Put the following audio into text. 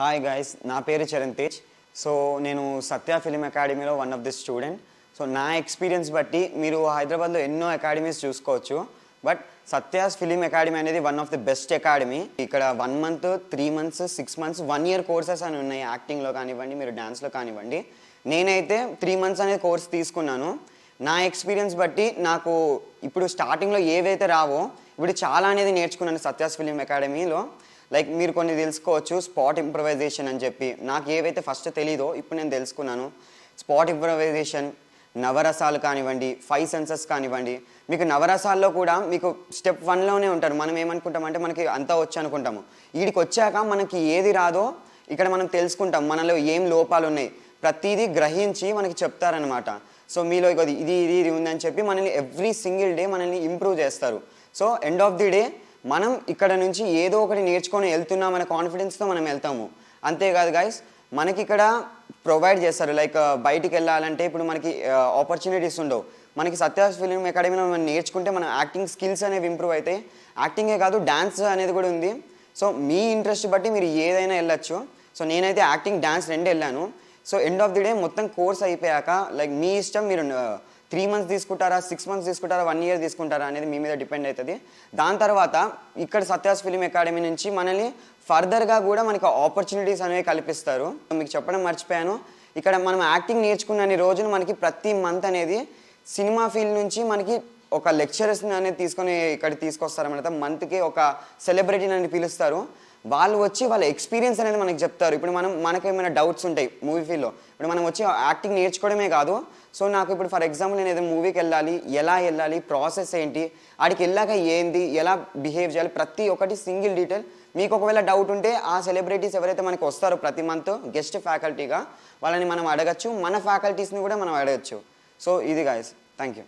Hi guys, నా పేరు Charan Tej. So నేను సత్య ఫిలిం అకాడమీలో one of the student. So నా ఎక్స్పీరియన్స్ బట్టి మీరు హైదరాబాద్లో ఎన్నో అకాడమీస్ చూసుకోవచ్చు, బట్ సత్యాస్ ఫిలిం అకాడమీ అనేది one of the best academy. ఇక్కడ 1 month, 3 months, 6 months, 1 year courses అని ఉన్నాయి. యాక్టింగ్లో కానివ్వండి, మీరు డ్యాన్స్లో కానివ్వండి. నేనైతే 3 months అనేది కోర్స్ తీసుకున్నాను. నా ఎక్స్పీరియన్స్ బట్టి నాకు ఇప్పుడు స్టార్టింగ్లో ఏవైతే రావో ఇప్పుడు చాలా అనేది నేర్చుకున్నాను సత్యాస్ ఫిలిం అకాడమీలో. లైక్ మీరు కొన్ని తెలుసుకోవచ్చు, స్పాట్ ఇంప్రవైజేషన్ అని చెప్పి. నాకు ఏవైతే ఫస్ట్ తెలీదో ఇప్పుడు నేను తెలుసుకున్నాను. స్పాట్ ఇంప్రవైజేషన్, నవరసాలు కానివ్వండి, 5 senses కానివ్వండి. మీకు నవరసాల్లో కూడా మీకు స్టెప్ 1లోనే ఉంటారు. మనం ఏమనుకుంటామంటే మనకి అంతా వచ్చు అనుకుంటాము. వీడికి వచ్చాక మనకి ఏది రాదో ఇక్కడ మనం తెలుసుకుంటాం, మనలో ఏం లోపాలు ఉన్నాయి ప్రతిదీ గ్రహించి మనకి చెప్తారనమాట. సో మీలో ఇది ఇది ఇది ఉందని చెప్పి మనల్ని ఎవ్రీ సింగిల్ డే మనల్ని ఇంప్రూవ్ చేస్తారు. So end of the day మనం ఇక్కడ నుంచి ఏదో ఒకటి నేర్చుకొని వెళ్తున్నాం అనే కాన్ఫిడెన్స్తో మనం వెళ్తాము. అంతేకాదు గైస్, మనకి ఇక్కడ ప్రొవైడ్ చేస్తారు. లైక్ బయటికి వెళ్ళాలంటే ఇప్పుడు మనకి ఆపర్చునిటీస్ ఉండవు. మనకి సత్యాస్ ఫిలిం అకాడమీలో మనం నేర్చుకుంటే మన యాక్టింగ్ స్కిల్స్ అనేవి ఇంప్రూవ్ అవుతాయి. యాక్టింగే కాదు, డాన్స్ అనేది కూడా ఉంది. సో మీ ఇంట్రెస్ట్ బట్టి మీరు ఏదైనా వెళ్ళచ్చు. సో నేనైతే యాక్టింగ్, డాన్స్ 2 వెళ్ళాను. So end of the day మొత్తం కోర్స్ అయిపోయాక లైక్ మీ ఇష్టం, మీరు 3 months తీసుకుంటారా, 6 months తీసుకుంటారా, 1 year తీసుకుంటారా అనేది మీ మీద డిపెండ్ అవుతుంది. దాని తర్వాత ఇక్కడ సత్యాస్ ఫిలిం అకాడమీ నుంచి మనల్ని ఫర్దర్గా కూడా మనకి ఆపర్చునిటీస్ అనేవి కల్పిస్తారు. మీకు చెప్పడం మర్చిపోయాను, ఇక్కడ మనం యాక్టింగ్ నేర్చుకున్న రోజులు మనకి ప్రతి మంత్ అనేది సినిమా ఫీల్డ్ నుంచి మనకి ఒక లెక్చరర్స్ అనేది తీసుకొని ఇక్కడ తీసుకొస్తారన్నమాట. మంత్కి ఒక సెలబ్రిటీని అని పిలుస్తారు. వాళ్ళు వచ్చి వాళ్ళ ఎక్స్పీరియన్స్ అనేది మనకి చెప్తారు. ఇప్పుడు మనకేమైనా డౌట్స్ ఉంటాయి మూవీ ఫీల్డ్లో, ఇప్పుడు మనం వచ్చి యాక్టింగ్ నేర్చుకోవడమే కాదు. సో నాకు ఇప్పుడు ఫర్ ఎగ్జాంపుల్ నేను ఏదో మూవీకి వెళ్ళాలి, ఎలా వెళ్ళాలి, ప్రాసెస్ ఏంటి, ఆడికి వెళ్ళాక ఏంది, ఎలా బిహేవ్ చేయాలి, ప్రతి ఒక్కటి సింగిల్ డీటెయిల్. మీకు ఒకవేళ డౌట్ ఉంటే ఆ సెలబ్రిటీస్ ఎవరైతే మనకు వస్తారో ప్రతి మంత్ గెస్ట్ ఫ్యాకల్టీగా, వాళ్ళని మనం అడగచ్చు. మన ఫ్యాకల్టీస్ని కూడా మనం అడగచ్చు. సో ఇది గాయస్, థ్యాంక్ యూ.